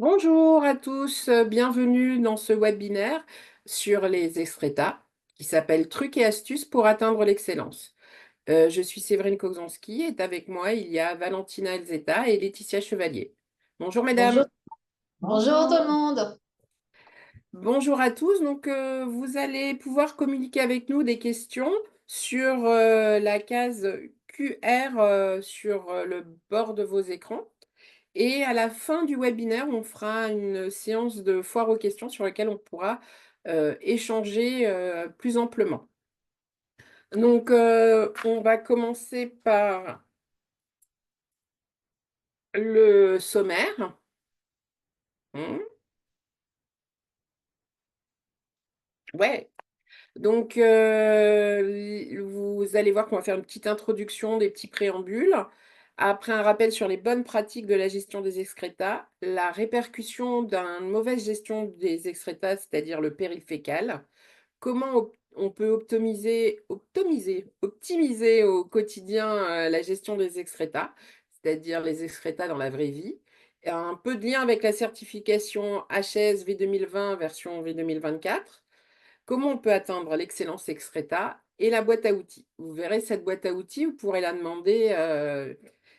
Bonjour à tous, bienvenue dans ce webinaire sur les excrétas qui s'appelle Trucs et astuces pour atteindre l'excellence. Je suis Séverine Kozanski et avec moi il y a Valentina Elzeta et Laetitia Chevalier. Bonjour Bonjour, mesdames. bonjour tout le monde. Bonjour à tous. Donc vous allez pouvoir communiquer avec nous des questions sur la case QR sur le bord de vos écrans. Et à la fin du webinaire, on fera une séance de foire aux questions sur laquelle on pourra échanger plus amplement. Donc, on va commencer par le sommaire. Hmm. Ouais. Donc, vous allez voir qu'on va faire une petite introduction, des petits préambules. Après, un rappel sur les bonnes pratiques de la gestion des excrétas, la répercussion d'une mauvaise gestion des excrétas, c'est-à-dire le péril fécal. Comment on peut optimiser au quotidien la gestion des excrétas, c'est-à-dire les excrétas dans la vraie vie. Et un peu de lien avec la certification HS V2020 version V2024. Comment on peut atteindre l'excellence excréta et la boîte à outils. Vous verrez cette boîte à outils, vous pourrez la demander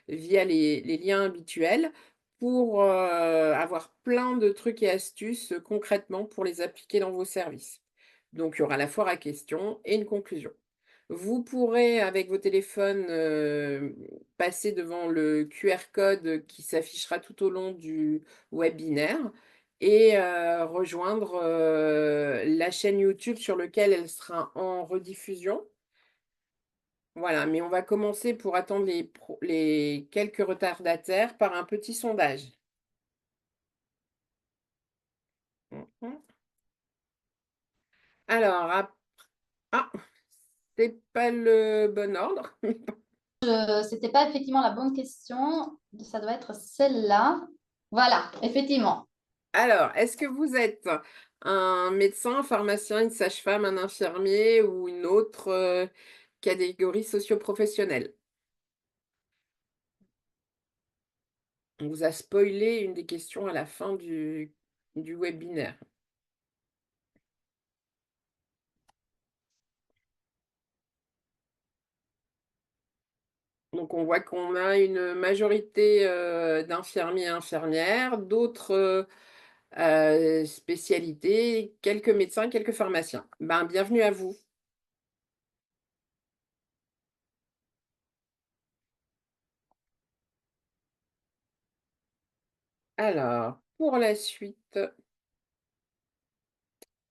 via les liens habituels pour avoir plein de trucs et astuces concrètement pour les appliquer dans vos services. Donc, il y aura la foire à questions et une conclusion. Vous pourrez, avec vos téléphones, passer devant le QR code qui s'affichera tout au long du webinaire et rejoindre la chaîne YouTube sur laquelle elle sera en rediffusion. Voilà, mais on va commencer pour attendre les quelques retardataires par un petit sondage. Mhm. Alors, ah, c'est pas le bon ordre. C'était pas effectivement la bonne question. Ça doit être celle-là. Voilà, effectivement. Alors, est-ce que vous êtes un médecin, un pharmacien, une sage-femme, un infirmier ou une autre catégorie socio-professionnelle? On vous a spoilé une des questions à la fin du webinaire. Donc, on voit qu'on a une majorité d'infirmiers et infirmières, d'autres spécialités, quelques médecins, quelques pharmaciens. Ben, bienvenue à vous. Alors, pour la suite,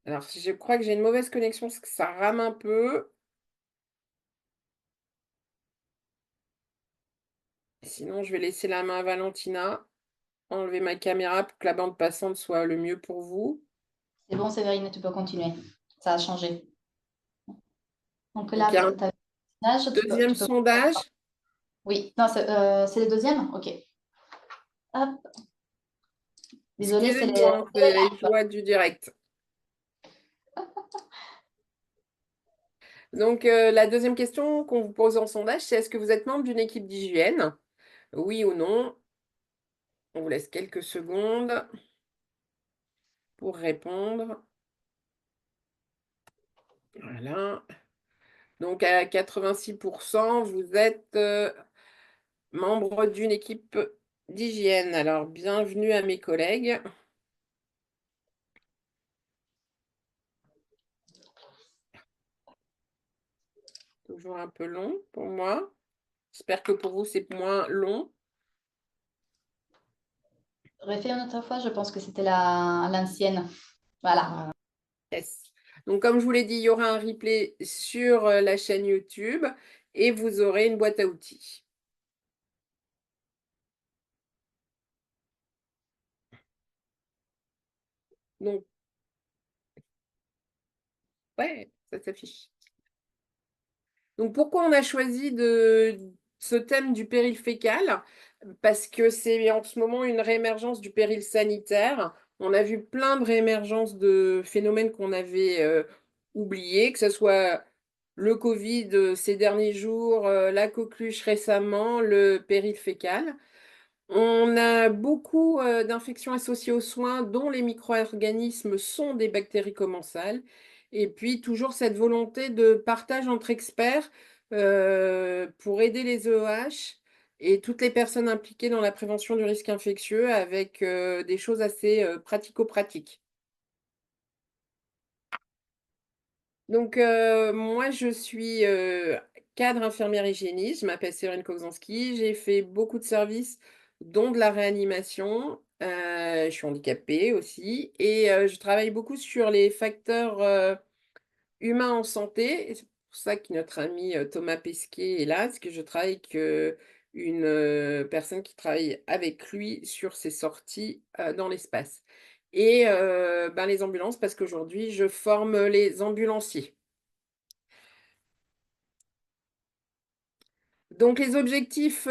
alors je crois que j'ai une mauvaise connexion parce que ça rame un peu. Sinon, je vais laisser la main à Valentina, enlever ma caméra pour que la bande passante soit le mieux pour vous. C'est bon, Séverine, tu peux continuer. Ça a changé. Donc Donc, il y là, a un tu as le message, deuxième tu peux... sondage. Oui, non, c'est le deuxième? Ok. Hop. Désolée, c'est les... Excusez-moi, hein, c'est les joies du direct. Donc, la deuxième question qu'on vous pose en sondage, c'est est-ce que vous êtes membre d'une équipe d'hygiène? Oui ou non? On vous laisse quelques secondes pour répondre. Voilà. Donc, à 86%, vous êtes membre d'une équipe d'hygiène. Alors, bienvenue à mes collègues. Toujours un peu long pour moi. J'espère que pour vous, c'est moins long. Refais une autre fois, je pense que c'était l'ancienne. Voilà. Yes. Donc, comme je vous l'ai dit, il y aura un replay sur la chaîne YouTube et vous aurez une boîte à outils. Donc, ouais, ça s'affiche. Donc, pourquoi on a choisi ce thème du péril fécal? Parce que c'est en ce moment une réémergence du péril sanitaire. On a vu plein de réémergences de phénomènes qu'on avait oubliés, que ce soit le Covid ces derniers jours, la coqueluche récemment, le péril fécal. On a beaucoup d'infections associées aux soins, dont les micro-organismes sont des bactéries commensales. Et puis, toujours cette volonté de partage entre experts pour aider les EEH et toutes les personnes impliquées dans la prévention du risque infectieux avec des choses assez pratico-pratiques. Donc, moi, je suis cadre infirmière hygiéniste. Je m'appelle Séverine Kozanski. J'ai fait beaucoup de services, dont de la réanimation. Je suis handicapée aussi. Et je travaille beaucoup sur les facteurs humains en santé. Et c'est pour ça que notre ami Thomas Pesquet est là, parce que je travaille avec une personne qui travaille avec lui sur ses sorties dans l'espace. Et ben, les ambulances, parce qu'aujourd'hui, je forme les ambulanciers. Donc, les objectifs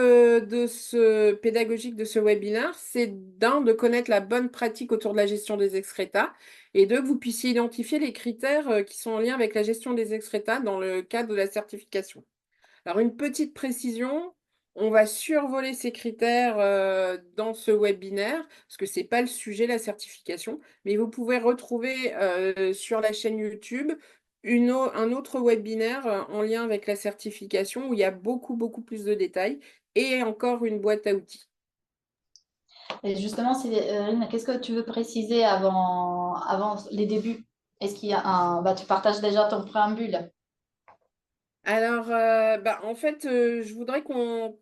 pédagogiques de ce webinaire, c'est d'un, de connaître la bonne pratique autour de la gestion des excrétas, et deux, que vous puissiez identifier les critères qui sont en lien avec la gestion des excrétas dans le cadre de la certification. Alors, une petite précision, on va survoler ces critères dans ce webinaire, parce que ce n'est pas le sujet, la certification, mais vous pouvez retrouver sur la chaîne YouTube un autre webinaire en lien avec la certification où il y a beaucoup, beaucoup plus de détails et encore une boîte à outils. Et justement, Cyril, qu'est-ce que tu veux préciser avant les débuts? Est-ce qu'il y a un... Bah, tu partages déjà ton préambule. Alors, bah, en fait, je voudrais qu'on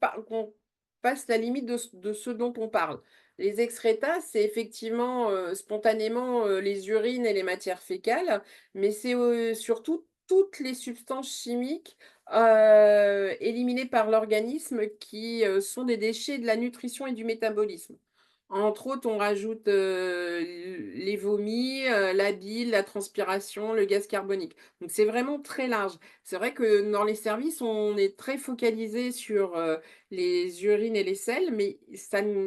passe la limite de ce dont on parle. Les excrétas, c'est effectivement spontanément les urines et les matières fécales, mais c'est surtout toutes les substances chimiques éliminées par l'organisme qui sont des déchets de la nutrition et du métabolisme. Entre autres, on rajoute les vomis, la bile, la transpiration, le gaz carbonique. Donc, c'est vraiment très large. C'est vrai que dans les services, on est très focalisé sur les urines et les selles, mais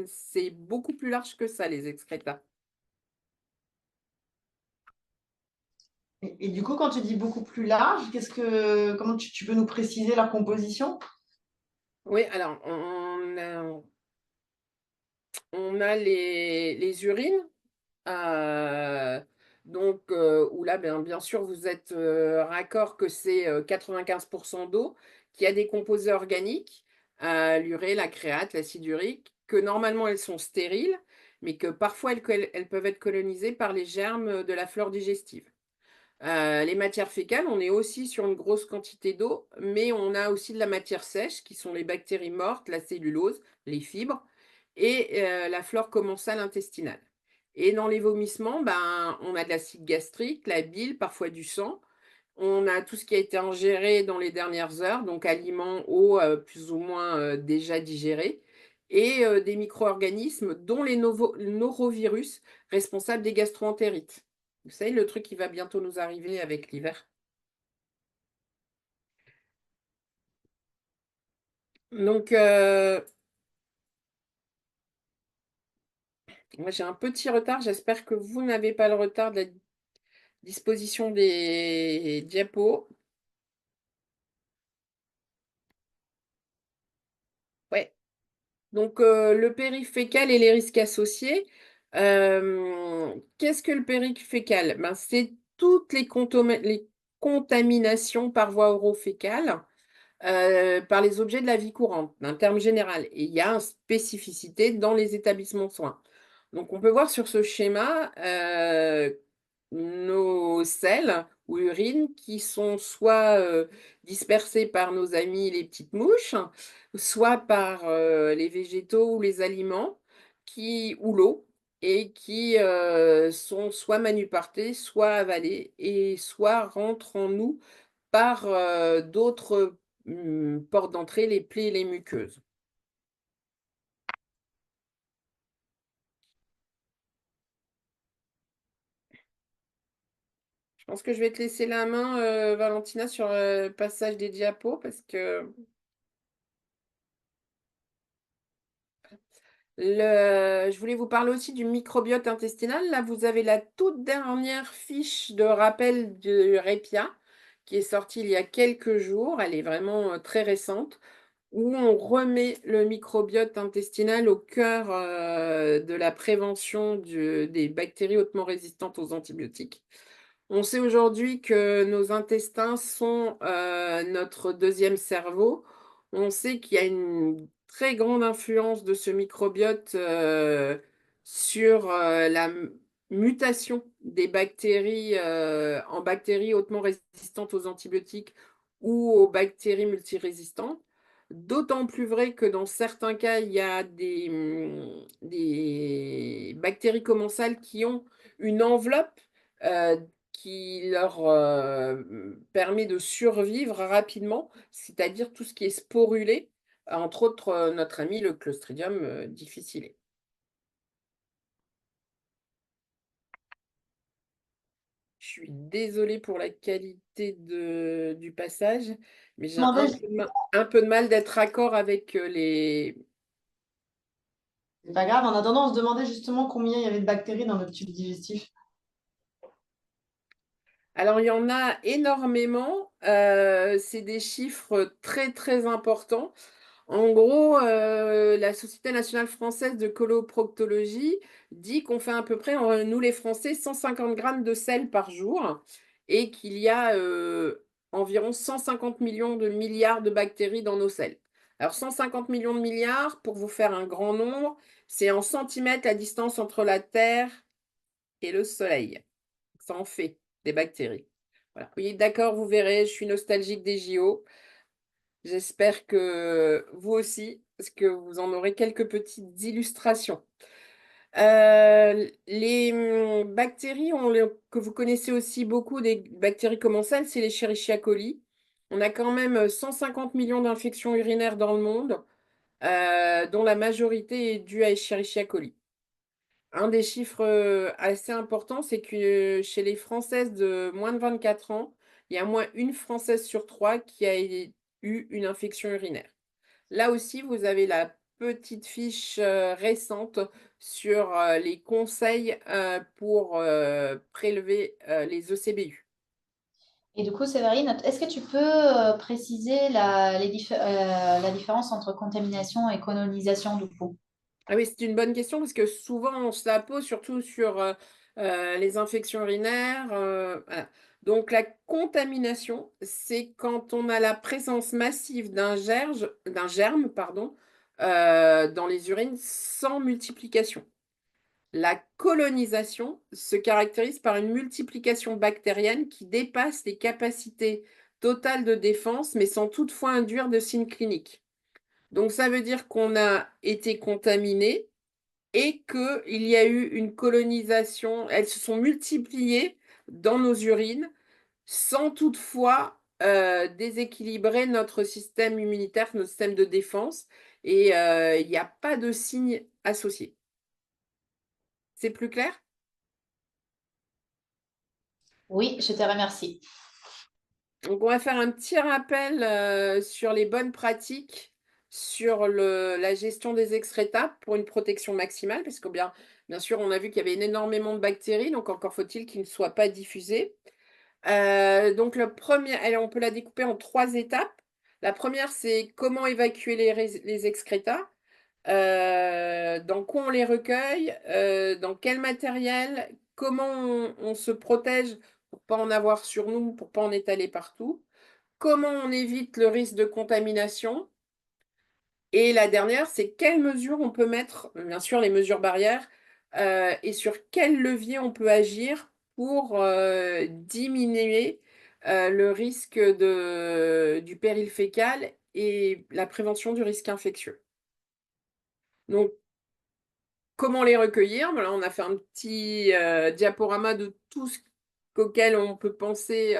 c'est beaucoup plus large que ça, les excrétas. Et du coup, quand tu dis beaucoup plus large, comment tu peux nous préciser leur composition? Oui, alors, on a les urines, où là, bien sûr, vous êtes raccord que c'est 95% d'eau, qui a des composés organiques, l'urée, la créate, l'acide urique, que normalement elles sont stériles, mais que parfois elles peuvent être colonisées par les germes de la flore digestive. Les matières fécales, on est aussi sur une grosse quantité d'eau, mais on a aussi de la matière sèche, qui sont les bactéries mortes, la cellulose, les fibres, et la flore commensale intestinale. Et dans les vomissements, ben, on a de l'acide gastrique, la bile, parfois du sang. On a tout ce qui a été ingéré dans les dernières heures, donc aliments, eau, plus ou moins déjà digérés, et des micro-organismes, dont les norovirus, responsables des gastroentérites. Vous savez, le truc qui va bientôt nous arriver avec l'hiver. Donc, moi j'ai un petit retard. J'espère que vous n'avez pas le retard de la disposition des diapos. Ouais. Donc, le périfécal et les risques associés. Qu'est-ce que le périfécal? Ben, c'est toutes les contaminations par voie orofécale par les objets de la vie courante, d'un terme général. Et il y a une spécificité dans les établissements de soins. Donc, on peut voir sur ce schéma nos selles ou urines qui sont soit dispersées par nos amis les petites mouches, soit par les végétaux ou les aliments ou l'eau, et qui sont soit manupartés, soit avalés, et soit rentrent en nous par d'autres portes d'entrée, les plaies et les muqueuses. Je pense que je vais te laisser la main, Valentina, sur le passage des diapos, parce que je voulais vous parler aussi du microbiote intestinal. Là, vous avez la toute dernière fiche de rappel de Répia, qui est sortie il y a quelques jours. Elle est vraiment très récente. où on remet le microbiote intestinal au cœur de la prévention des bactéries hautement résistantes aux antibiotiques. On sait aujourd'hui que nos intestins sont notre deuxième cerveau. On sait qu'il y a une très grande influence de ce microbiote sur la mutation des bactéries en bactéries hautement résistantes aux antibiotiques ou aux bactéries multirésistantes. D'autant plus vrai que dans certains cas, il y a des bactéries commensales qui ont une enveloppe euh, qui leur permet de survivre rapidement, c'est-à-dire tout ce qui est sporulé, entre autres notre ami le Clostridium difficile. Je suis désolée pour la qualité du passage, mais j'ai Demandais- un peu de mal d'être raccord avec les... C'est pas grave. En attendant, on se demandait justement combien il y avait de bactéries dans notre tube digestif. Alors, il y en a énormément, c'est des chiffres très très importants. En gros, la Société nationale française de coloproctologie dit qu'on fait à peu près, nous les Français, 150 grammes de sel par jour et qu'il y a environ 150 millions de milliards de bactéries dans nos selles. Alors 150 millions de milliards, pour vous faire un grand nombre, c'est en centimètres la distance entre la Terre et le Soleil. Ça en fait des bactéries. Voilà. Oui, d'accord, vous verrez, je suis nostalgique des JO. J'espère que vous aussi, parce que vous en aurez quelques petites illustrations. Les bactéries que vous connaissez aussi beaucoup, des bactéries commensales, c'est les Escherichia coli. On a quand même 150 millions d'infections urinaires dans le monde, dont la majorité est due à Escherichia coli. Un des chiffres assez importants, c'est que chez les Françaises de moins de 24 ans, il y a moins une Française sur trois qui a eu une infection urinaire. Là aussi, vous avez la petite fiche récente sur les conseils pour prélever les ECBU. Et du coup, Séverine, est-ce que tu peux préciser la différence entre contamination et colonisation du coup? Ah oui, c'est une bonne question parce que souvent on se la pose, surtout sur les infections urinaires. Voilà. Donc la contamination, c'est quand on a la présence massive d'un germe, pardon, dans les urines sans multiplication. La colonisation se caractérise par une multiplication bactérienne qui dépasse les capacités totales de défense, mais sans toutefois induire de signes cliniques. Donc ça veut dire qu'on a été contaminé et qu'il y a eu une colonisation, elles se sont multipliées dans nos urines sans toutefois déséquilibrer notre système immunitaire, notre système de défense, et il n'y a pas de signe associé. C'est plus clair? Oui, je te remercie. Donc, on va faire un petit rappel sur les bonnes pratiques sur la gestion des excrétas pour une protection maximale, parce que bien sûr, on a vu qu'il y avait énormément de bactéries, donc encore faut-il qu'ils ne soient pas diffusés. Donc, on peut la découper en trois étapes. La première, c'est comment évacuer les excrétas, dans quoi on les recueille, dans quel matériel, comment on se protège pour pas en avoir sur nous, pour pas en étaler partout, comment on évite le risque de contamination. Et la dernière, c'est quelles mesures on peut mettre, bien sûr les mesures barrières, et sur quel levier on peut agir pour diminuer le risque du péril fécal et la prévention du risque infectieux. Donc, comment les recueillir? Voilà, on a fait un petit diaporama de tout ce auquel on peut penser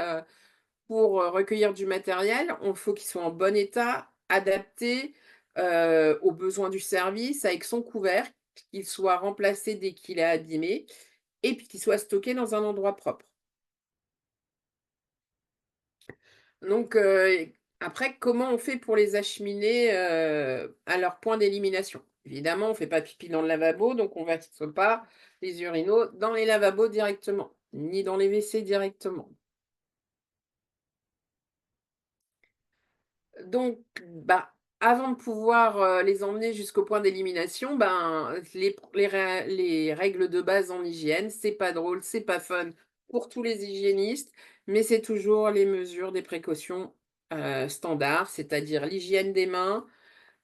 pour recueillir du matériel. Il faut qu'il soit en bon état, adapté aux besoins du service, avec son couvercle, qu'il soit remplacé dès qu'il est abîmé, et puis qu'il soit stocké dans un endroit propre. Donc, après, comment on fait pour les acheminer à leur point d'élimination? Évidemment, on ne fait pas pipi dans le lavabo, donc on ne verse pas les urinaux dans les lavabos directement, ni dans les WC directement. Donc, bah, avant de pouvoir les emmener jusqu'au point d'élimination, ben, les règles de base en hygiène, c'est pas drôle, c'est pas fun pour tous les hygiénistes, mais c'est toujours les mesures des précautions standards, c'est-à-dire l'hygiène des mains,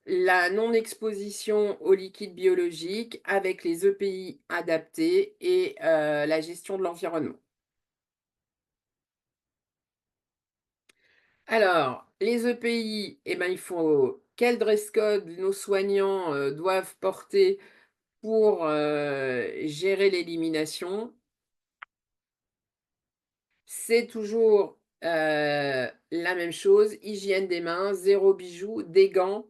la non-exposition aux liquides biologiques avec les EPI adaptés et la gestion de l'environnement. Alors, les EPI, eh ben, il faut quel dress code nos soignants doivent porter pour gérer l'élimination. C'est toujours la même chose, hygiène des mains, zéro bijoux, des gants,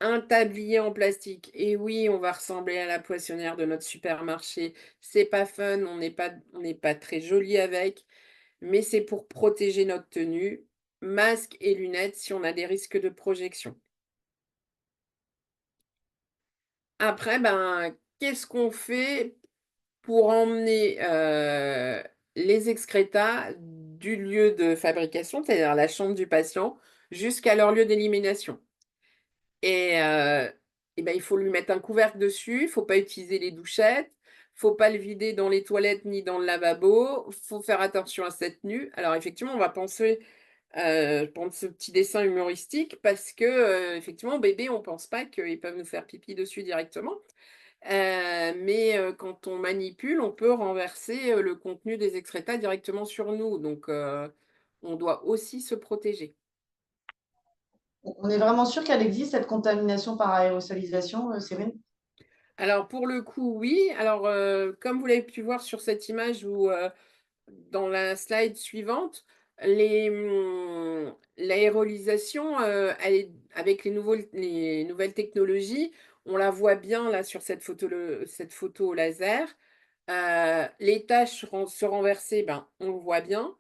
un tablier en plastique. Et oui, on va ressembler à la poissonnière de notre supermarché. C'est pas fun, on n'est pas très joli avec, mais c'est pour protéger notre tenue. Masque et lunettes si on a des risques de projection. Après, ben, qu'est-ce qu'on fait pour emmener les excrétas du lieu de fabrication, c'est-à-dire la chambre du patient, jusqu'à leur lieu d'élimination? Et, et ben, il faut lui mettre un couvercle dessus, il ne faut pas utiliser les douchettes, il ne faut pas le vider dans les toilettes ni dans le lavabo, il faut faire attention à cette tenue. Alors effectivement, on va penser prendre ce petit dessin humoristique parce que effectivement, bébé, on ne pense pas qu'ils peuvent nous faire pipi dessus directement. Mais quand on manipule, on peut renverser le contenu des excrétas directement sur nous. Donc, on doit aussi se protéger. On est vraiment sûr qu'elle existe, cette contamination par aérosolisation, Cyrine? Alors, pour le coup, oui. Alors, comme vous l'avez pu voir sur cette image ou dans la slide suivante, l'aérolisation, avec les nouvelles technologies, on la voit bien là sur cette photo au laser. Les tâches se renverser, ben, on le voit bien.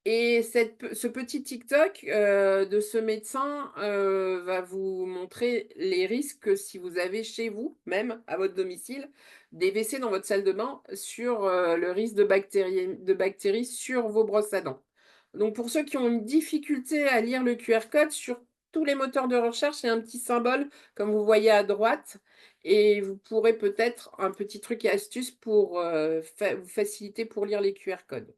Et ce petit TikTok de ce médecin va vous montrer les risques si vous avez chez vous, même à votre domicile, des WC dans votre salle de bain sur le risque de bactéries sur vos brosses à dents. Donc pour ceux qui ont une difficulté à lire le QR code, sur tous les moteurs de recherche, il y a un petit symbole, comme vous voyez à droite, et vous pourrez peut-être un petit truc et astuce pour vous faciliter pour lire les QR codes.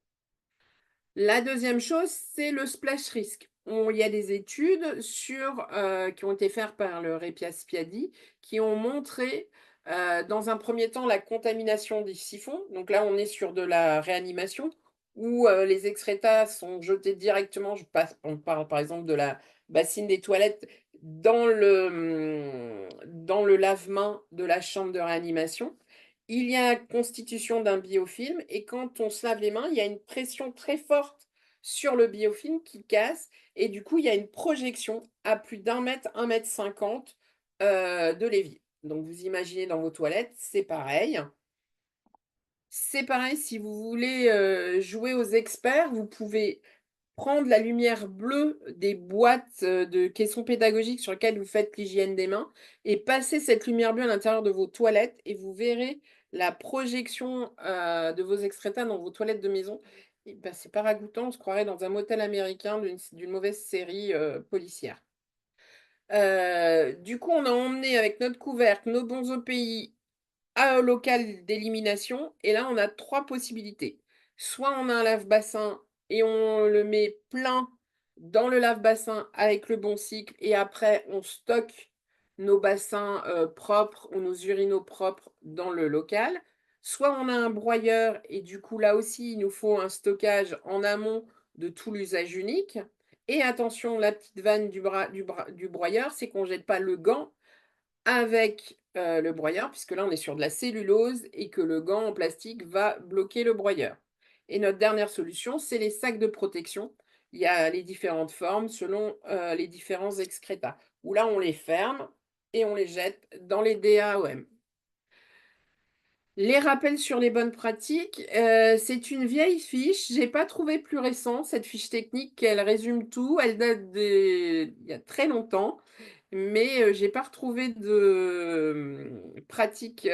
La deuxième chose, c'est le splash risk. Il y a des études qui ont été faites par le Repiaspiadi qui ont montré, dans un premier temps, la contamination des siphons. Donc là, on est sur de la réanimation où les excrétas sont jetés directement, on parle par exemple de la bassine des toilettes, dans le lave-main de la chambre de réanimation. Il y a constitution d'un biofilm et quand on se lave les mains, il y a une pression très forte sur le biofilm qui casse et du coup, il y a une projection à plus d'1 mètre, 1,50 m de l'évier. Donc, vous imaginez dans vos toilettes, c'est pareil. C'est pareil, si vous voulez jouer aux experts, vous pouvez prendre la lumière bleue des boîtes de caissons pédagogiques sur lesquelles vous faites l'hygiène des mains et passer cette lumière bleue à l'intérieur de vos toilettes et vous verrez la projection de vos excrétas dans vos toilettes de maison. Et ben, c'est pas ragoûtant, on se croirait dans un motel américain d'une mauvaise série policière. Du coup, on a emmené avec notre couvercle nos bons OPI à un local d'élimination. Et là, on a trois possibilités. Soit on a un lave-bassin et on le met plein dans le lave-bassin avec le bon cycle et après on stocke nos bassins propres ou nos urinaux propres dans le local. Soit on a un broyeur et du coup là aussi il nous faut un stockage en amont de tout l'usage unique. Et attention, la petite vanne du broyeur, c'est qu'on ne jette pas le gant avec le broyeur, puisque là on est sur de la cellulose et que le gant en plastique va bloquer le broyeur. Et notre dernière solution, c'est les sacs de protection. Il y a les différentes formes selon les différents excrétas, où là on les ferme et on les jette dans les DAOM. Les rappels sur les bonnes pratiques, c'est une vieille fiche. J'ai pas trouvé plus récent cette fiche technique. Elle résume tout. Elle date il y a très longtemps, mais j'ai pas retrouvé de pratique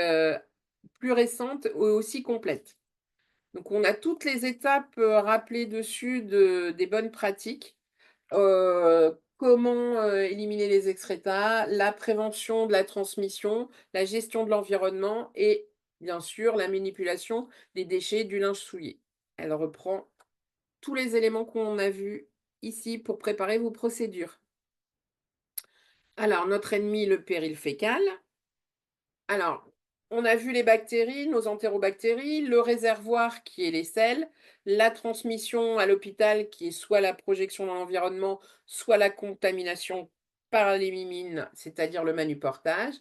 plus récente ou aussi complète. Donc on a toutes les étapes rappelées dessus des bonnes pratiques. comment éliminer les excrétas, la prévention de la transmission, la gestion de l'environnement et bien sûr la manipulation des déchets du linge souillé. Elle reprend tous les éléments qu'on a vus ici pour préparer vos procédures. Alors, notre ennemi, le péril fécal. Alors, on a vu les bactéries, nos entérobactéries, le réservoir qui est les selles, la transmission à l'hôpital qui est soit la projection dans l'environnement, soit la contamination par les mimines, c'est-à-dire le manuportage,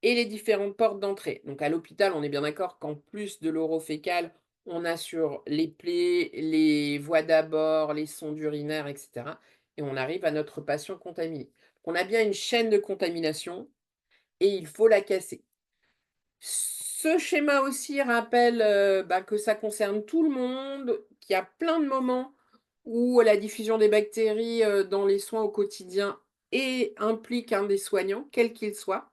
et les différentes portes d'entrée. Donc à l'hôpital, on est bien d'accord qu'en plus de l'orofécal, on a sur les plaies, les voies d'abord, les sondes urinaires, etc. Et on arrive à notre patient contaminé. On a bien une chaîne de contamination et il faut la casser. Ce schéma aussi rappelle que ça concerne tout le monde, qu'il y a plein de moments où la diffusion des bactéries dans les soins au quotidien implique un des soignants, quel qu'il soit,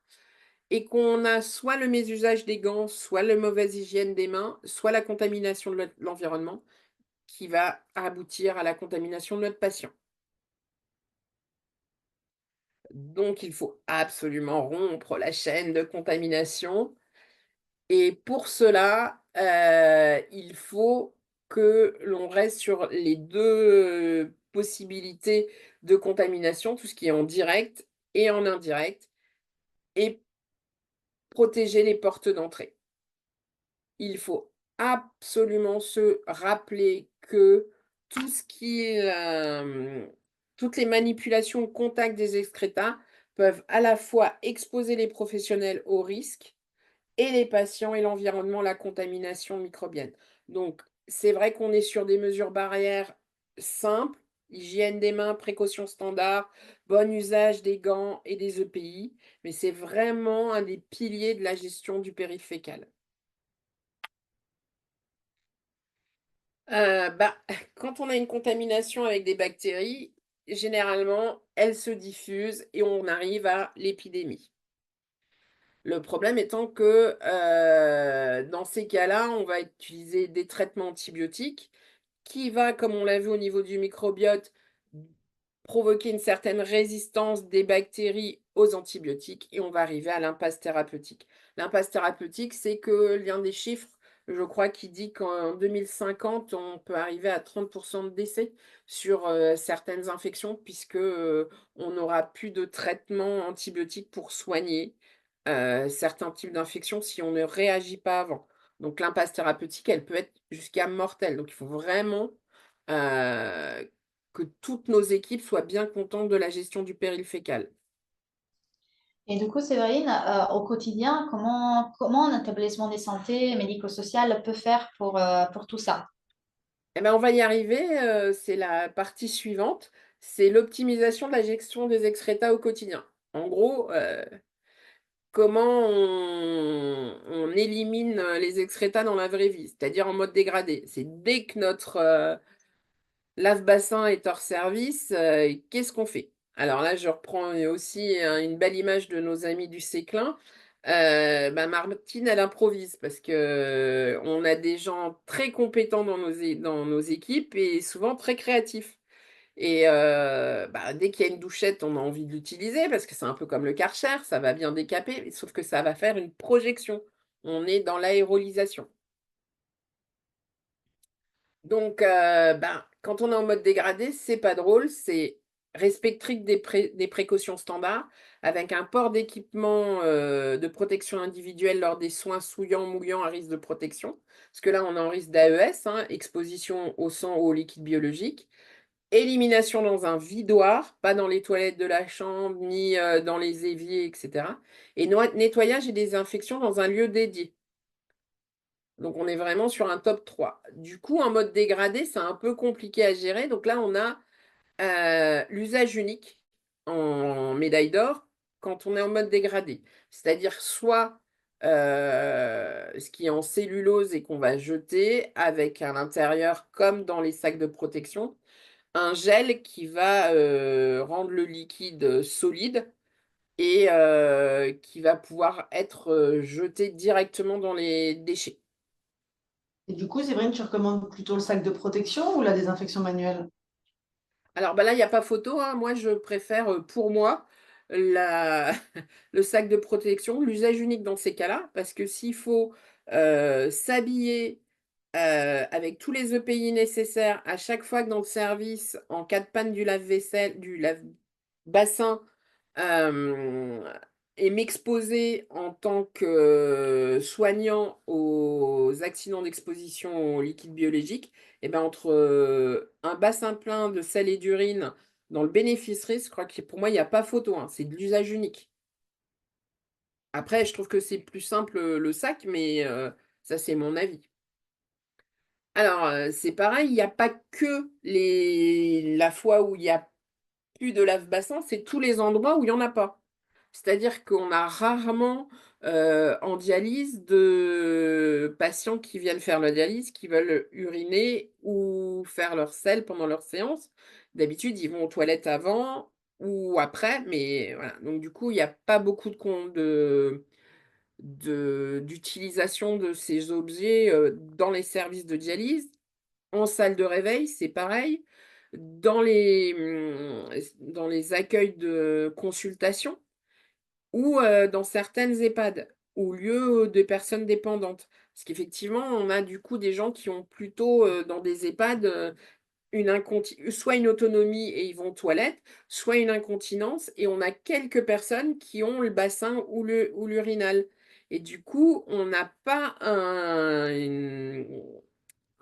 et qu'on a soit le mésusage des gants, soit la mauvaise hygiène des mains, soit la contamination de l'environnement qui va aboutir à la contamination de notre patient. Donc il faut absolument rompre la chaîne de contamination. Et pour cela, il faut que l'on reste sur les deux possibilités de contamination, tout ce qui est en direct et en indirect, et protéger les portes d'entrée. Il faut absolument se rappeler que tout ce qui est, toutes les manipulations au contact des excrétas peuvent à la fois exposer les professionnels au risque et les patients et l'environnement, la contamination microbienne. Donc, c'est vrai qu'on est sur des mesures barrières simples, hygiène des mains, précautions standards, bon usage des gants et des EPI, mais c'est vraiment un des piliers de la gestion du péril fécal. Bah, quand on a une contamination avec des bactéries, généralement, elles se diffusent et on arrive à l'épidémie. Le problème étant que dans ces cas-là, on va utiliser des traitements antibiotiques qui va, comme on l'a vu au niveau du microbiote, provoquer une certaine résistance des bactéries aux antibiotiques et on va arriver à l'impasse thérapeutique. L'impasse thérapeutique, c'est que l'un des chiffres, je crois, qui dit qu'en 2050, on peut arriver à 30% de décès sur certaines infections puisque on n'aura plus de traitement antibiotique pour soigner certains types d'infections si on ne réagit pas avant. Donc l'impasse thérapeutique, elle peut être jusqu'à mortelle. Donc il faut vraiment euh, que toutes nos équipes soient bien contentes de la gestion du péril fécal. Et du coup, Séverine, au quotidien, comment un établissement de santé médico-social peut faire pour tout ça? Eh ben, on va y arriver, c'est la partie suivante, c'est l'optimisation de la gestion des excrétas au quotidien. En gros, comment on élimine les excrétas dans la vraie vie, c'est-à-dire en mode dégradé. C'est dès que notre lave-bassin est hors service, qu'est-ce qu'on fait? Alors là, je reprends aussi une belle image de nos amis du Séclin. Martine, elle improvise parce que on a des gens très compétents dans nos équipes et souvent très créatifs. Et dès qu'il y a une douchette, on a envie de l'utiliser parce que c'est un peu comme le Karcher, ça va bien décaper, sauf que ça va faire une projection. On est dans l'aérolisation. Donc, quand on est en mode dégradé, c'est pas drôle, c'est respecter des précautions standards avec un port d'équipement de protection individuelle lors des soins souillants, mouillants à risque de protection. Parce que là, on est en risque d'AES, hein, exposition au sang ou au liquide biologique. Élimination dans un vidoir, pas dans les toilettes de la chambre, ni dans les éviers, etc. Et nettoyage et désinfection dans un lieu dédié. Donc, on est vraiment sur un top 3. Du coup, en mode dégradé, c'est un peu compliqué à gérer. Donc là, on a l'usage unique en médaille d'or quand on est en mode dégradé. C'est-à-dire soit ce qui est en cellulose et qu'on va jeter avec à l'intérieur, comme dans les sacs de protection, un gel qui va rendre le liquide solide et qui va pouvoir être jeté directement dans les déchets. Et du coup, Séverine, tu recommandes plutôt le sac de protection ou la désinfection manuelle? Alors bah là, il n'y a pas photo, hein. Moi, je préfère, pour moi, la le sac de protection, l'usage unique dans ces cas-là, parce que s'il faut, s'habiller, avec tous les EPI nécessaires à chaque fois que dans le service, en cas de panne du lave-vaisselle du lave-bassin, hem et m'exposer en tant que soignant aux accidents d'exposition aux liquides biologiques, et ben, entre, un bassin plein de sel et d'urine dans le bénéfice-risque, je crois que pour moi, il y a pas photo, hein, c'est de l'usage unique. Après, je trouve que c'est plus simple, le sac, mais ça, c'est mon avis. Alors, c'est pareil, il y a pas que la fois où il y a plus de lave-bassin, c'est tous les endroits où il y en a pas. C'est-à-dire qu'on a rarement, en dialyse, de patients qui viennent faire la dialyse, qui veulent uriner ou faire leur selle pendant leur séance. D'habitude, ils vont aux toilettes avant ou après, mais voilà. Donc du coup, il y a pas beaucoup d'utilisation de ces objets, dans les services de dialyse. En salle de réveil, c'est pareil. Dans les accueils de consultation ou dans certaines EHPAD ou lieux de personnes dépendantes. Parce qu'effectivement, on a du coup des gens qui ont plutôt, dans des EHPAD, soit une autonomie et ils vont aux toilettes, soit une incontinence et on a quelques personnes qui ont le bassin ou l'urinal et du coup, on n'a pas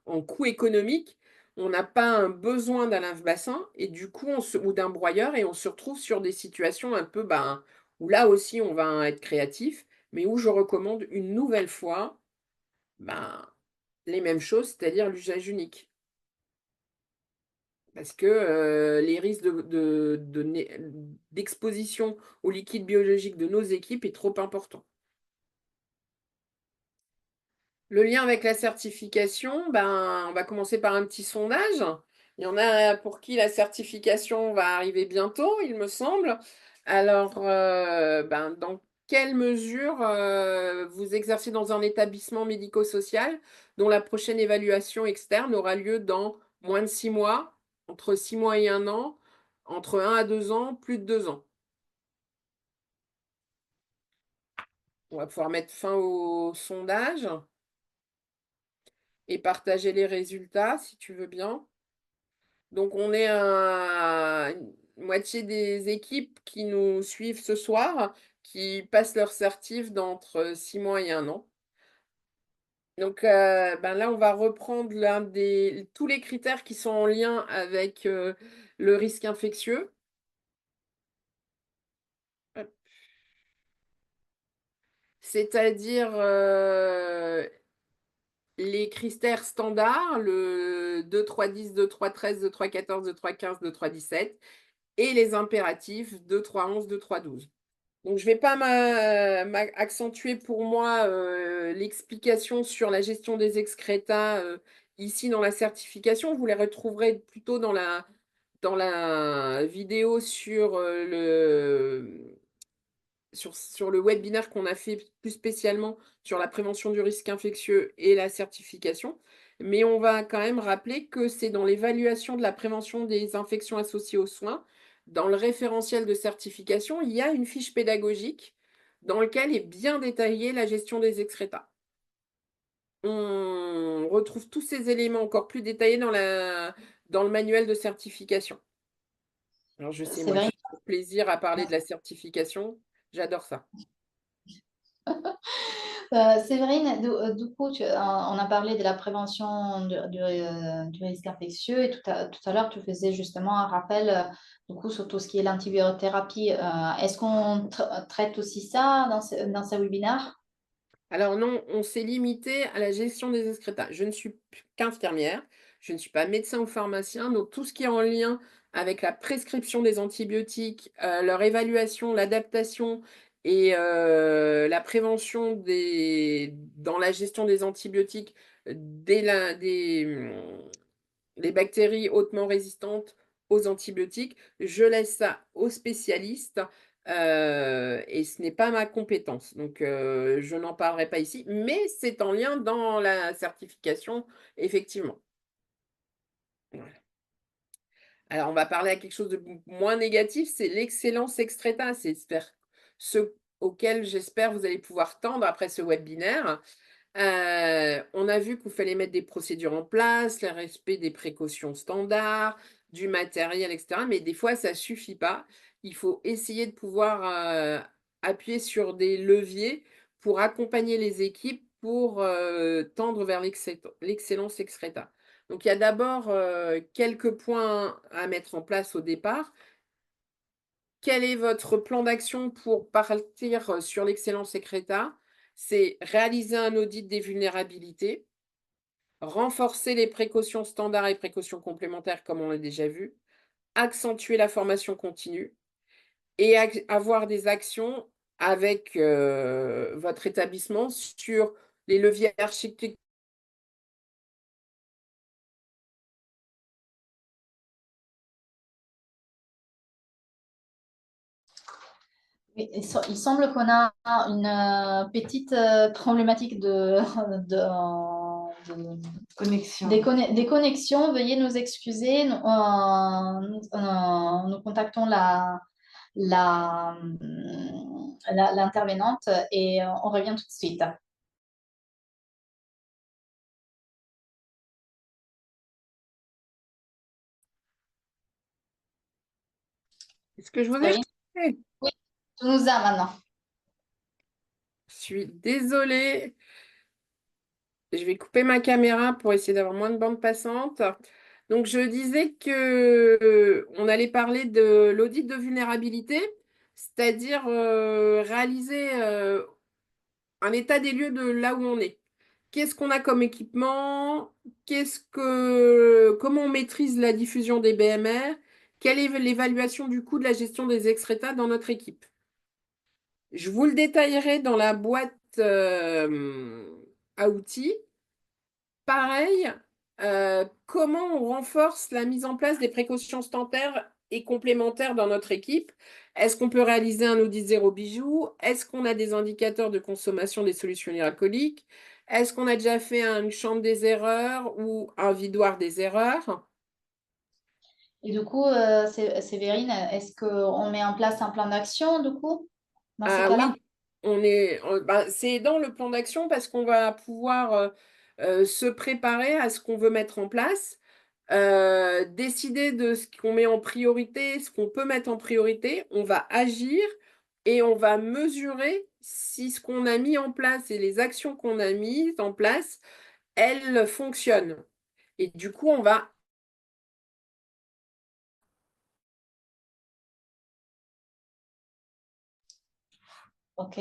en coût économique, on n'a pas un besoin d'un lave-bassin et du coup ou d'un broyeur et on se retrouve sur des situations un peu, ben, où là aussi on va être créatif, mais où je recommande une nouvelle fois, ben, les mêmes choses, c'est-à-dire l'usage unique. Parce que, les risques d'exposition aux liquides biologiques de nos équipes est trop important. Le lien avec la certification, ben, on va commencer par un petit sondage. Il y en a pour qui la certification va arriver bientôt, il me semble. Alors, ben, dans quelle mesure vous exercez dans un établissement médico-social dont la prochaine évaluation externe aura lieu dans moins de 6 mois, entre 6 mois et 1 an, entre 1 à 2 ans, plus de 2 ans? On va pouvoir mettre fin au sondage et partager les résultats si tu veux bien. Donc on est à une moitié des équipes qui nous suivent ce soir, qui passent leur certif d'entre 6 mois et 1 an. Donc ben là, on va reprendre tous les critères qui sont en lien avec, le risque infectieux. Hop. C'est-à-dire, les critères standards, le 2, 3, 10, 2, 3, 13, 2, 3, 14, 2, 3, 15, 2, 3, 17 et les impératifs 2, 3, 11, 2, 3, 12. Donc je ne vais pas accentuer pour moi l'explication sur la gestion des excrétas ici dans la certification. Vous les retrouverez plutôt dans la vidéo sur le webinaire qu'on a fait plus spécialement sur la prévention du risque infectieux et la certification. Mais on va quand même rappeler que c'est dans l'évaluation de la prévention des infections associées aux soins, dans le référentiel de certification, il y a une fiche pédagogique dans laquelle est bien détaillée la gestion des excrétas. On retrouve tous ces éléments encore plus détaillés dans le manuel de certification. Alors je sais, C'est moi, vrai. je trouve plaisir à parler de la certification. J'adore ça. Séverine, du coup, on a parlé de la prévention du risque infectieux et tout à l'heure, tu faisais justement un rappel du coup, sur tout ce qui est l'antibiothérapie. Est-ce qu'on traite aussi ça dans ces webinaires? Alors non, on s'est limité à la gestion des excrétas. Je ne suis qu'infirmière, je ne suis pas médecin ou pharmacien, donc tout ce qui est en lien avec la prescription des antibiotiques, leur évaluation, l'adaptation et la prévention dans la gestion des antibiotiques, des bactéries hautement résistantes aux antibiotiques, je laisse ça aux spécialistes et ce n'est pas ma compétence. Donc, je n'en parlerai pas ici, mais c'est en lien dans la certification, effectivement. Voilà. Alors, on va parler à quelque chose de moins négatif, c'est l'excellence excreta. C'est ce auquel j'espère vous allez pouvoir tendre après ce webinaire. On a vu qu'il fallait mettre des procédures en place, le respect des précautions standards, du matériel, etc. Mais des fois, ça ne suffit pas. Il faut essayer de pouvoir appuyer sur des leviers pour accompagner les équipes pour tendre vers l'excellence excreta. Donc, il y a d'abord quelques points à mettre en place au départ. Quel est votre plan d'action pour partir sur l'excellence excreta? C'est réaliser un audit des vulnérabilités, renforcer les précautions standards et précautions complémentaires, comme on l'a déjà vu, accentuer la formation continue et avoir des actions avec votre établissement sur les leviers architecturaux. Oui, il semble qu'on a une petite problématique Connexion. des connexions. Veuillez nous excuser. Nous contactons l'intervenante et on revient tout de suite. Est-ce que je vous ai Cyrine? fait? Oui, tu nous as maintenant. Je suis désolée. Je vais couper ma caméra pour essayer d'avoir moins de bande passante. Donc, je disais que on allait parler de l'audit de vulnérabilité, c'est-à-dire réaliser un état des lieux de là où on est. Qu'est-ce qu'on a comme équipement? Comment on maîtrise la diffusion des BMR? Quelle est l'évaluation du coût de la gestion des excrétas dans notre équipe? Je vous le détaillerai dans la boîte à outils. Pareil, comment on renforce la mise en place des précautions standards et complémentaires dans notre équipe? Est-ce qu'on peut réaliser un audit zéro bijou? Est-ce qu'on a des indicateurs de consommation des solutions alcooliques? Est-ce qu'on a déjà fait une chambre des erreurs ou un vidoir des erreurs? Et du coup, Séverine, est-ce qu'on met en place un plan d'action, du coup, dans ces Ah cas-là? oui, c'est dans le plan d'action parce qu'on va pouvoir se préparer à ce qu'on veut mettre en place. Décider de ce qu'on met en priorité, ce qu'on peut mettre en priorité, on va agir et on va mesurer si ce qu'on a mis en place et les actions qu'on a mises en place, elles fonctionnent. Et du coup, on va... Ok.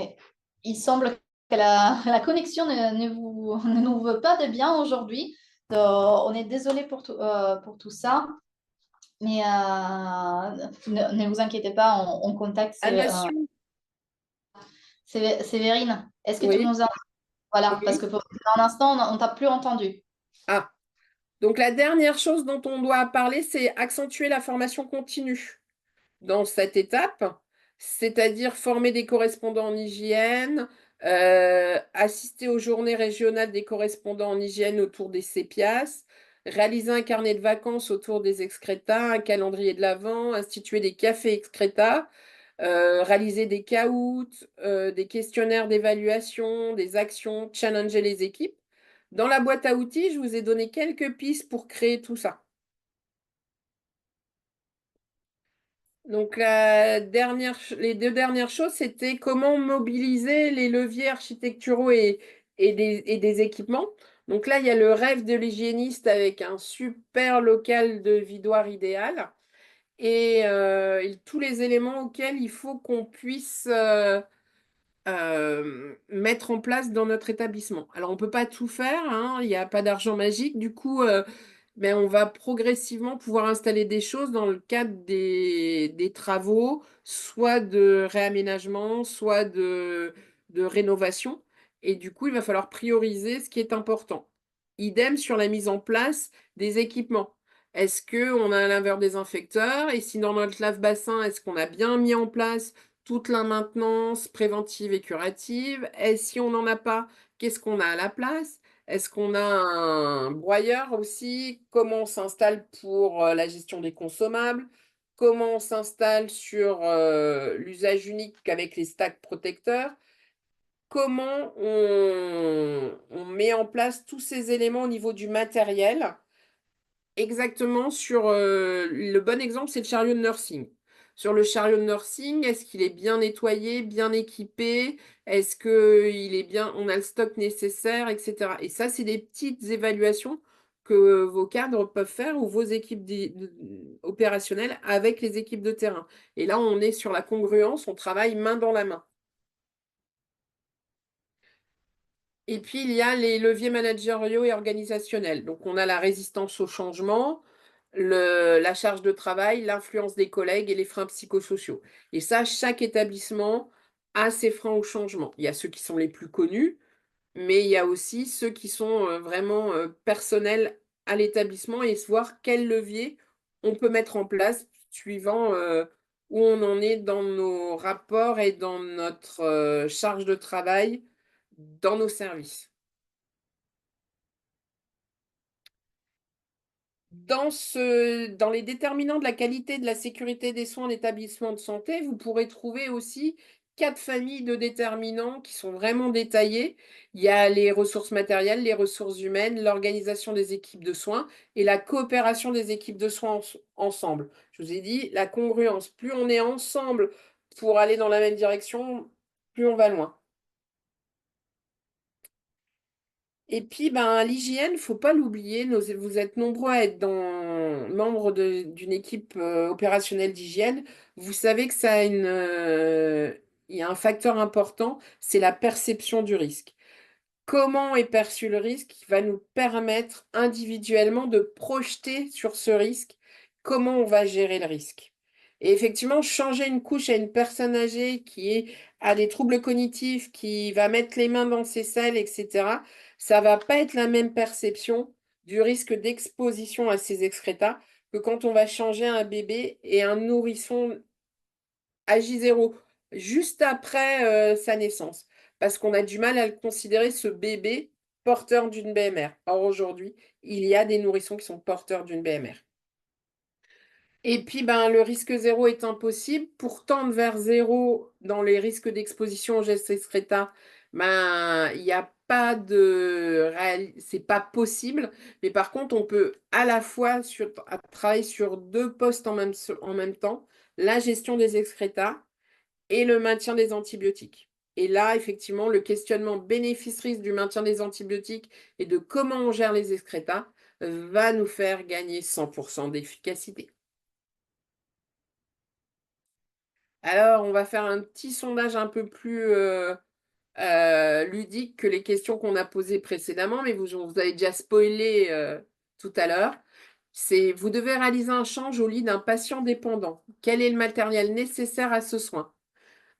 Il semble que la connexion ne nous veut pas de bien aujourd'hui. On est désolé pour tout ça. Mais ne vous inquiétez pas, on contacte Annation, Sévérine. Est-ce que tu oui, nous as... Voilà, parce oui. que pour l'instant, on ne t'a plus entendu. Ah, donc la dernière chose dont on doit parler, c'est accentuer la formation continue dans cette étape, c'est-à-dire former des correspondants en hygiène, assister aux journées régionales des correspondants en hygiène autour des CEPIAS, réaliser un carnet de vacances autour des excrétas, un calendrier de l'Avent, instituer des cafés excrétas, réaliser des caouts, des questionnaires d'évaluation, des actions, challenger les équipes. Dans la boîte à outils, je vous ai donné quelques pistes pour créer tout ça. Donc, les deux dernières choses, c'était comment mobiliser les leviers architecturaux et des équipements. Donc là, il y a le rêve de l'hygiéniste avec un super local de vidoir idéal et tous les éléments auxquels il faut qu'on puisse mettre en place dans notre établissement. Alors, on ne peut pas tout faire, hein, il n'y a pas d'argent magique. Du coup, mais on va progressivement pouvoir installer des choses dans le cadre des travaux, soit de réaménagement, soit de rénovation. Et du coup, il va falloir prioriser ce qui est important. Idem sur la mise en place des équipements. Est-ce qu'on a un laveur désinfecteur? Et si dans notre lave-bassin, est-ce qu'on a bien mis en place toute la maintenance préventive et curative? Et si on n'en a pas, qu'est-ce qu'on a à la place? Est-ce qu'on a un broyeur aussi? Comment on s'installe pour la gestion des consommables? Comment on s'installe sur l'usage unique avec les stacks protecteurs? Comment on met en place tous ces éléments au niveau du matériel? Exactement sur le bon exemple, c'est le chariot de nursing. Sur le chariot de nursing, est-ce qu'il est bien nettoyé, bien équipé? Est-ce que il est bien, on a le stock nécessaire, etc. Et ça, c'est des petites évaluations que vos cadres peuvent faire ou vos équipes opérationnelles avec les équipes de terrain. Et là, on est sur la congruence, on travaille main dans la main. Et puis, il y a les leviers managériaux et organisationnels. Donc, on a la résistance au changement, la charge de travail, l'influence des collègues et les freins psychosociaux. Et ça, chaque établissement a ses freins au changement. Il y a ceux qui sont les plus connus, mais il y a aussi ceux qui sont vraiment personnels à l'établissement et voir quels leviers on peut mettre en place suivant où on en est dans nos rapports et dans notre charge de travail dans nos services. Dans les déterminants de la qualité et de la sécurité des soins en établissement de santé, vous pourrez trouver aussi 4 familles de déterminants qui sont vraiment détaillés. Il y a les ressources matérielles, les ressources humaines, l'organisation des équipes de soins et la coopération des équipes de soins ensemble. Je vous ai dit, la congruence, plus on est ensemble pour aller dans la même direction, plus on va loin. Et puis, ben, l'hygiène, faut pas l'oublier. Vous êtes nombreux à être membre d'une équipe opérationnelle d'hygiène. Vous savez que ça a il y a un facteur important, c'est la perception du risque. Comment est perçu le risque qui va nous permettre individuellement de projeter sur ce risque comment on va gérer le risque. Et effectivement, changer une couche à une personne âgée a des troubles cognitifs, qui va mettre les mains dans ses selles, etc., ça va pas être la même perception du risque d'exposition à ces excrétas que quand on va changer un bébé et un nourrisson à J0 juste après sa naissance, parce qu'on a du mal à le considérer, ce bébé, porteur d'une BMR. Or, aujourd'hui, il y a des nourrissons qui sont porteurs d'une BMR. Et puis, ben, le risque zéro est impossible. Pour tendre vers zéro dans les risques d'exposition aux gestes excréta, ben, il n'y a pas c'est pas possible. Mais par contre, on peut à la fois travailler sur 2 postes en même temps, la gestion des excrétas et le maintien des antibiotiques. Et là, effectivement, le questionnement bénéfice-risque du maintien des antibiotiques et de comment on gère les excrétas va nous faire gagner 100% d'efficacité. Alors, on va faire un petit sondage un peu plus ludique que les questions qu'on a posées précédemment, mais vous avez déjà spoilé tout à l'heure. Vous devez réaliser un change au lit d'un patient dépendant. Quel est le matériel nécessaire à ce soin?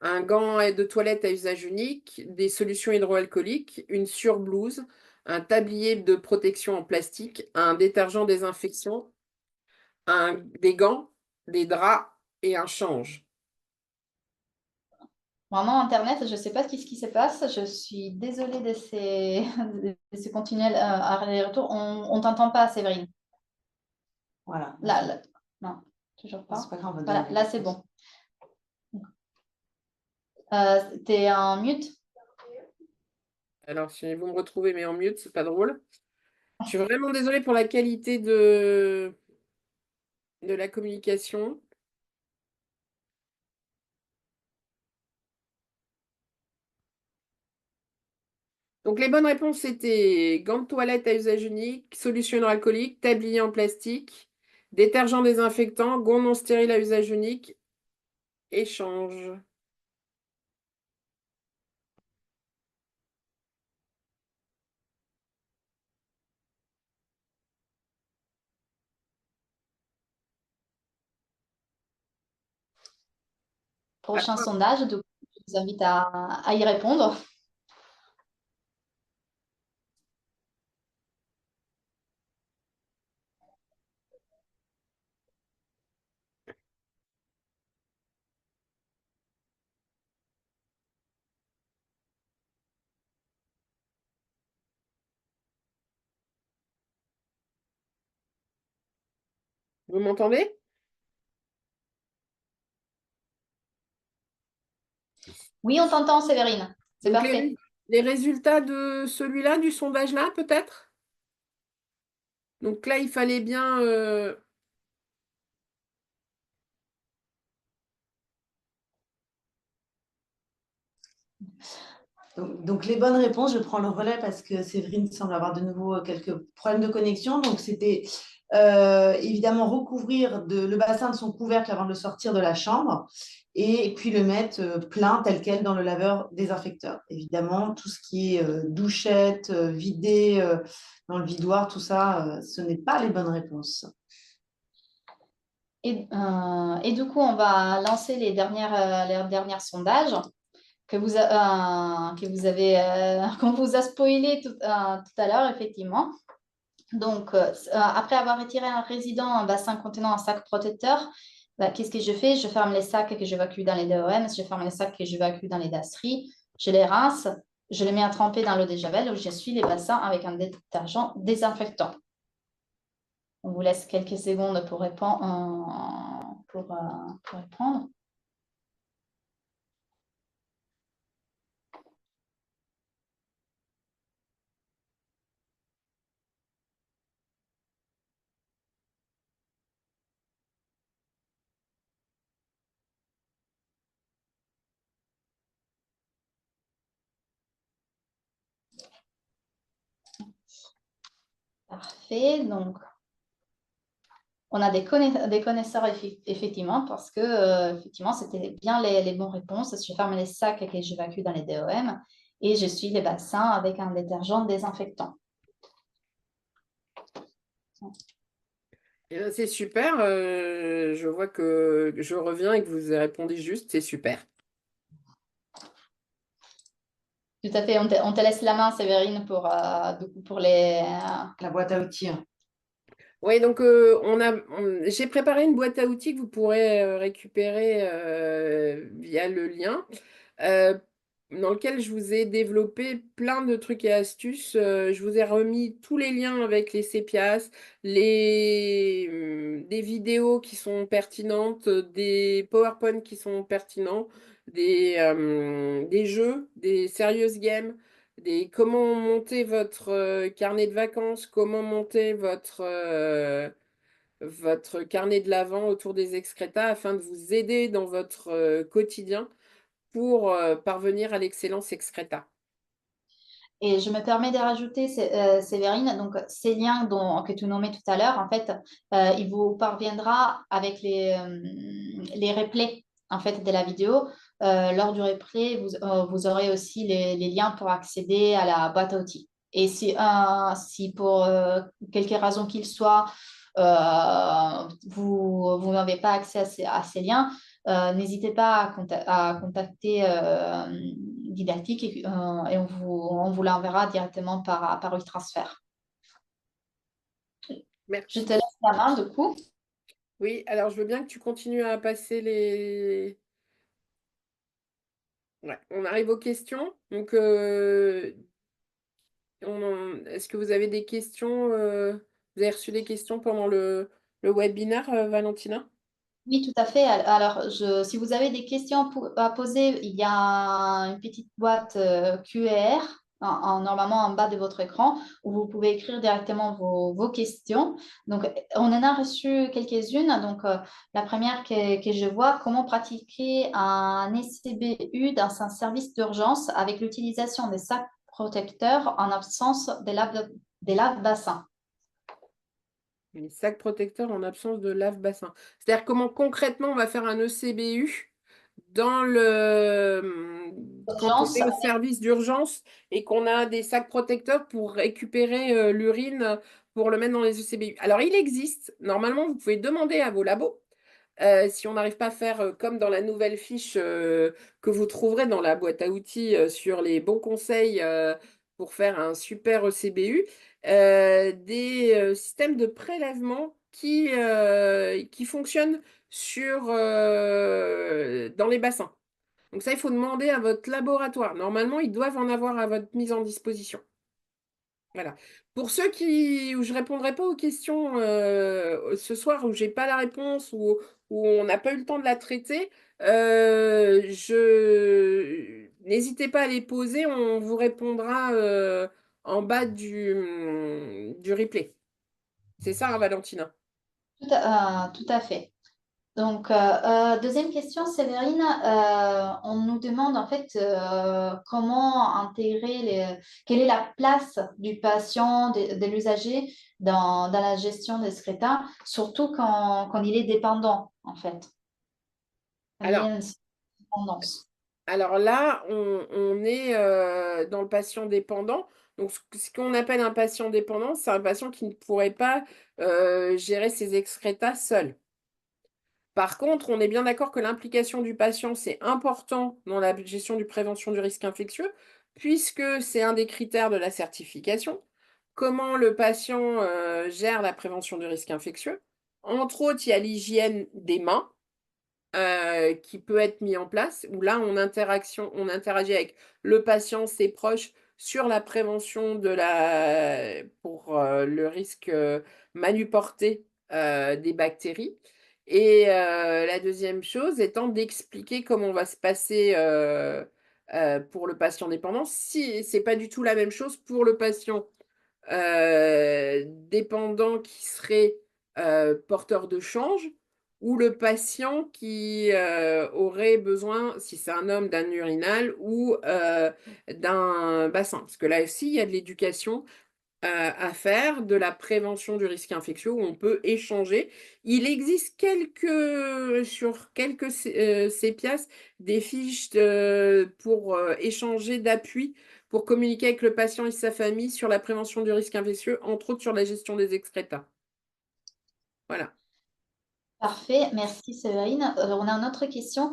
Un gant de toilette à usage unique, des solutions hydroalcooliques, une surblouse, un tablier de protection en plastique, un détergent désinfection, des gants, des draps et un change. Vraiment, Internet, je ne sais pas ce qui se passe. Je suis désolée de ces, de ces continuels allers-retours. On ne t'entend pas, Séverine. Voilà. Là, non, toujours pas. C'est pas grave. Voilà, là, c'est bon. T'es en mute? Alors, si vous me retrouvez, mais en mute, c'est pas drôle. Je suis vraiment désolée pour la qualité de la communication. Donc, les bonnes réponses, c'était gants de toilette à usage unique, solution hydroalcoolique, tablier en plastique, détergent désinfectant, gants non stériles à usage unique, échange. Prochain sondage, donc je vous invite à y répondre. Vous m'entendez? Oui, on t'entend, Séverine. C'est Donc parfait. les résultats de celui-là, du sondage-là, peut-être? Donc là, il fallait bien... Donc, les bonnes réponses, je prends le relais parce que Séverine semble avoir de nouveau quelques problèmes de connexion. Donc c'était évidemment recouvrir le bassin de son couvercle avant de le sortir de la chambre et puis le mettre plein tel quel dans le laveur désinfecteur. Évidemment, tout ce qui est douchette, vider dans le vidoir, tout ça, ce n'est pas les bonnes réponses. Et du coup, on va lancer les dernières sondages que vous avez, qu'on vous a spoilé tout à l'heure, effectivement. Donc, après avoir retiré un résident, un bassin contenant un sac protecteur, bah, qu'est-ce que je fais? Je ferme les sacs que j'évacue dans les DOM, je ferme les sacs que j'évacue dans les dasseries, je les rince, je les mets à tremper dans l'eau de javel ou j'essuie les bassins avec un détergent désinfectant. On vous laisse quelques secondes pour répondre. Pour répondre. Parfait. Donc, on a des connaisseurs effectivement parce que effectivement c'était bien les bonnes réponses. Je ferme les sacs que j'évacue dans les DOM et je suis les bassins avec un détergent désinfectant. Eh ben, c'est super. Je vois que je reviens et que vous avez répondu juste. C'est super. Tout à fait. On te laisse la main, Séverine, pour les. La boîte à outils. Hein. Oui, donc j'ai préparé une boîte à outils que vous pourrez récupérer via le lien, euh, dans lequel je vous ai développé plein de trucs et astuces. Je vous ai remis tous les liens avec les CPIAS, des vidéos qui sont pertinentes, des PowerPoint qui sont pertinents, des jeux, des serious games. Comment monter votre carnet de vacances, comment monter votre carnet de l'Avent autour des excrétas afin de vous aider dans votre quotidien pour parvenir à l'excellence excréta. Et je me permets de rajouter, Séverine, donc ces liens que tu nommais tout à l'heure, en fait, il vous parviendra avec les replays en fait, de la vidéo. Lors du replay, vous aurez aussi les liens pour accéder à la boîte à outils. Et si pour quelque raison qu'il soit, vous n'avez pas accès à ces liens, n'hésitez pas à contacter Didactique et on vous l'enverra directement par e-transfert. Je te Merci. laisse la main, du coup. Oui, alors je veux bien que tu continues à passer les... Ouais, on arrive aux questions. Donc, est-ce que vous avez des questions vous avez reçu des questions pendant le webinaire, Valentina? Oui, tout à fait. Alors, si vous avez des questions à poser, il y a une petite boîte QR normalement en bas de votre écran où vous pouvez écrire directement vos questions. Donc, on en a reçu quelques-unes. Donc, la première que je vois, comment pratiquer un SCBU dans un service d'urgence avec l'utilisation des sacs protecteurs en absence des lave-bassins. Les sacs protecteurs en absence de lave-bassin. C'est-à-dire comment concrètement on va faire un ECBU dans quand on Urgence. est au service d'urgence et qu'on a des sacs protecteurs pour récupérer l'urine pour le mettre dans les ECBU. Alors il existe, normalement vous pouvez demander à vos labos. Si on n'arrive pas à faire comme dans la nouvelle fiche que vous trouverez dans la boîte à outils sur les bons conseils pour faire un super ECBU, des systèmes de prélèvement qui fonctionnent dans les bassins. Donc ça, il faut demander à votre laboratoire. Normalement, ils doivent en avoir à votre mise en disposition. Voilà. Pour ceux où je répondrai pas aux questions ce soir, où j'ai pas la réponse, où on n'a pas eu le temps de la traiter, n'hésitez pas à les poser, on vous répondra en bas du replay. C'est ça, hein, Valentina? Tout à fait. Donc, deuxième question, Séverine. On nous demande en fait comment intégrer quelle est la place du patient, de l'usager dans la gestion des secrétaires, surtout quand il est dépendant, en fait. Quand il y a Alors, une dépendance. alors là, on est dans le patient dépendant. Donc, ce qu'on appelle un patient dépendant, c'est un patient qui ne pourrait pas gérer ses excrétas seul. Par contre, on est bien d'accord que l'implication du patient, c'est important dans la gestion du prévention du risque infectieux, puisque c'est un des critères de la certification. Comment le patient gère la prévention du risque infectieux? Entre autres, il y a l'hygiène des mains qui peut être mis en place, où là, on interagit avec le patient, ses proches, sur la prévention pour le risque manuporté des bactéries. Et la deuxième chose étant d'expliquer comment va se passer pour le patient dépendant, si c'est pas du tout la même chose pour le patient dépendant qui serait porteur de change ou le patient qui aurait besoin, si c'est un homme, d'un urinal ou d'un bassin. Parce que là aussi, il y a de l'éducation à faire, de la prévention du risque infectieux où on peut échanger. Il existe sur quelques CEPIAS des fiches pour échanger d'appui, pour communiquer avec le patient et sa famille sur la prévention du risque infectieux, entre autres sur la gestion des excrétas. Voilà. Parfait, merci Séverine. On a une autre question.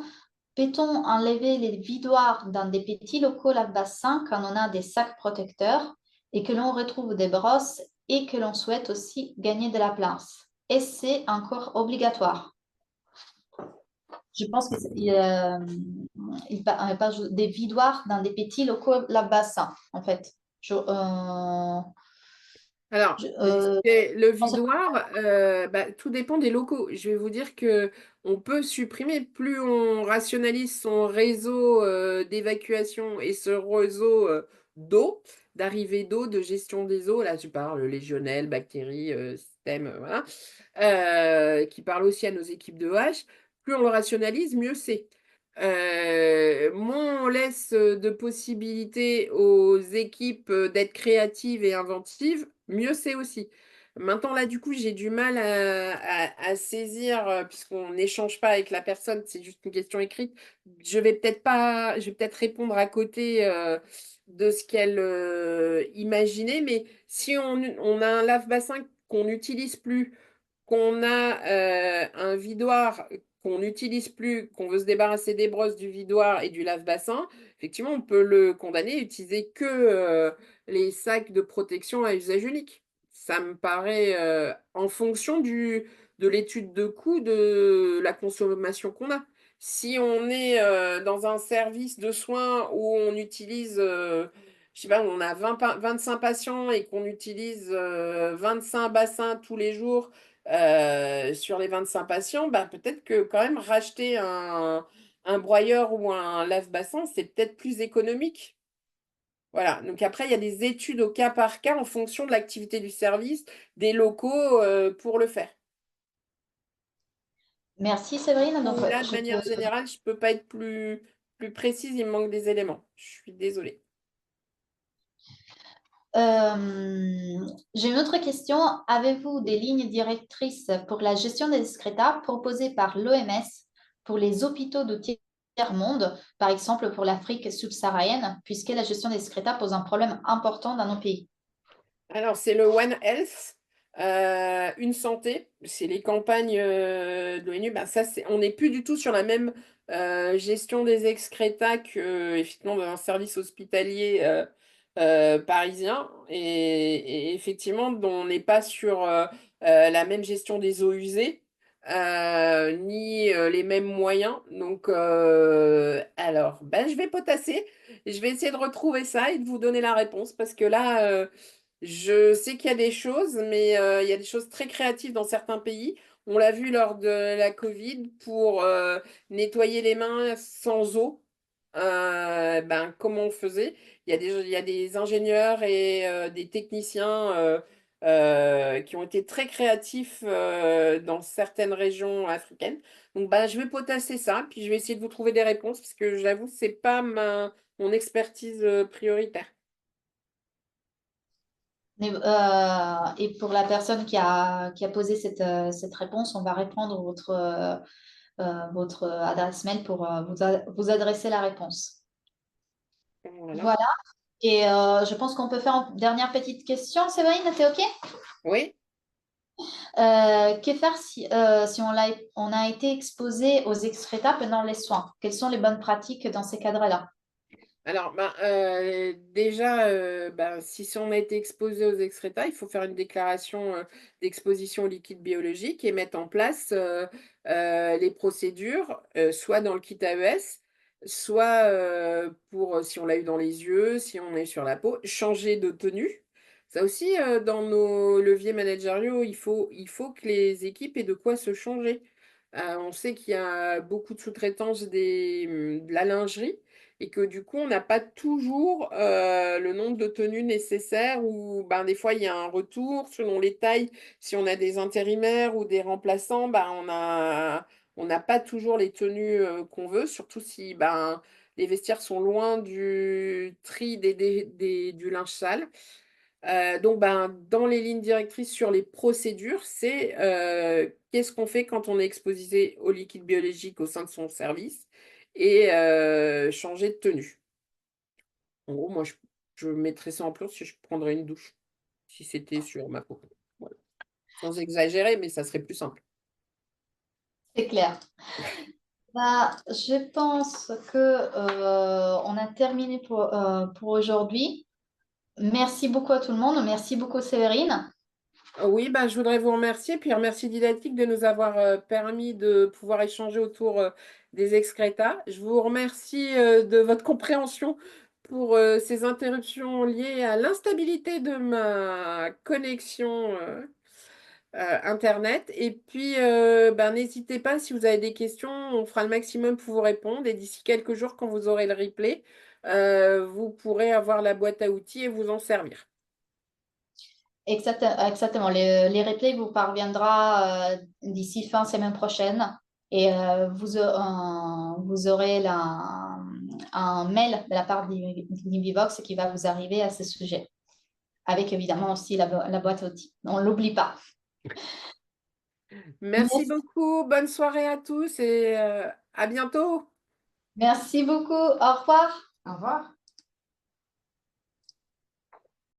Peut-on enlever les vidoirs dans des petits locaux lave-bassins quand on a des sacs protecteurs et que l'on retrouve des brosses et que l'on souhaite aussi gagner de la place? Et c'est encore obligatoire. Je pense qu'il parle des vidoirs dans des petits locaux lave-bassins, en fait. Alors, Je- euh, le pense- vidoir, tout dépend des locaux. Je vais vous dire que on peut supprimer, plus on rationalise son réseau d'évacuation et ce réseau d'eau, d'arrivée d'eau, de gestion des eaux, là je parle légionnelles, bactéries, système, voilà, qui parle aussi à nos équipes de H, plus on le rationalise, mieux c'est. Moins on laisse de possibilités aux équipes d'être créatives et inventives, mieux c'est aussi. Maintenant, là, du coup, j'ai du mal à saisir, puisqu'on n'échange pas avec la personne, c'est juste une question écrite. Je vais peut-être répondre à côté de ce qu'elle imaginait, mais si on a un lave-bassin qu'on n'utilise plus, qu'on a un vidoir qu'on n'utilise plus, qu'on veut se débarrasser des brosses du vidoir et du lave-bassin, effectivement, on peut le condamner à utiliser que les sacs de protection à usage unique. Ça me paraît, en fonction de l'étude de coût de la consommation qu'on a. Si on est dans un service de soins où on utilise, je sais pas, où on a 25 patients et qu'on utilise 25 bassins tous les jours sur les 25 patients, bah, peut-être que quand même racheter un broyeur ou un lave-bassin, c'est peut-être plus économique. Voilà. Donc après, il y a des études au cas par cas en fonction de l'activité du service, des locaux pour le faire. Merci Séverine. Donc, Là, de manière générale, je ne peux pas être plus précise, il me manque des éléments. Je suis désolée. J'ai une autre question. Avez-vous des lignes directrices pour la gestion des excrétas proposées par l'OMS pour les hôpitaux de tiers-monde, par exemple pour l'Afrique subsaharienne, puisque la gestion des excrétas pose un problème important dans nos pays? Alors, c'est le One Health, une santé. C'est les campagnes de l'ONU. Ben, ça, on n'est plus du tout sur la même gestion des excrétas que, effectivement, dans un service hospitalier parisien. Et effectivement, on n'est pas sur la même gestion des eaux usées. Ni les mêmes moyens. Donc, alors, ben, je vais potasser. Je vais essayer de retrouver ça et de vous donner la réponse parce que là, Je sais qu'il y a des choses, mais il y a des choses très créatives dans certains pays. On l'a vu lors de la Covid pour nettoyer les mains sans eau. Ben, comment on faisait? Il y a des ingénieurs et des techniciens qui ont été très créatifs dans certaines régions africaines. Donc, ben, je vais potasser ça, puis je vais essayer de vous trouver des réponses, parce que j'avoue, c'est pas mon expertise prioritaire. Et pour la personne qui a posé cette réponse, on va répondre votre adresse mail pour vous adresser la réponse. Voilà. Voilà. Et je pense qu'on peut faire une dernière petite question. Séverine, t'es OK? Oui. Que faire si on a été exposé aux excrétas pendant les soins? Quelles sont les bonnes pratiques dans ces cadres-là? Alors, ben, déjà, ben, si on a été exposé aux excrétas, il faut faire une déclaration d'exposition aux liquides biologiques et mettre en place les procédures, soit dans le kit AES, soit pour, si on l'a eu dans les yeux, si on est sur la peau, changer de tenue. Ça aussi, dans nos leviers managériaux, il faut que les équipes aient de quoi se changer. On sait qu'il y a beaucoup de sous-traitance de la lingerie et que du coup, on n'a pas toujours le nombre de tenues nécessaires ou ben, des fois, il y a un retour selon les tailles. Si on a des intérimaires ou des remplaçants, ben, on n'a pas toujours les tenues qu'on veut, surtout si ben, les vestiaires sont loin du tri du linge sale. Donc, ben, dans les lignes directrices sur les procédures, c'est qu'est-ce qu'on fait quand on est exposé au liquide biologique au sein de son service et changer de tenue. En gros, je mettrais ça en place si je prendrais une douche, si c'était sur ma peau. Voilà. Sans exagérer, mais ça serait plus simple. C'est clair. Bah, je pense que on a terminé pour aujourd'hui. Merci beaucoup à tout le monde. Merci beaucoup, Séverine. Oui, bah, je voudrais vous remercier, puis remercier Didactique de nous avoir permis de pouvoir échanger autour des excrétas. Je vous remercie de votre compréhension pour ces interruptions liées à l'instabilité de ma connexion Internet. Et puis, ben, n'hésitez pas, si vous avez des questions, on fera le maximum pour vous répondre. Et d'ici quelques jours, quand vous aurez le replay, vous pourrez avoir la boîte à outils et vous en servir. Exactement. Les replays vous parviendra d'ici fin semaine prochaine et vous aurez un mail de la part d'Invivox qui va vous arriver à ce sujet, avec évidemment aussi la boîte à outils. On ne l'oublie pas. Merci Merci, beaucoup, bonne soirée à tous et à bientôt. merci beaucoup. Au revoir. Au revoir.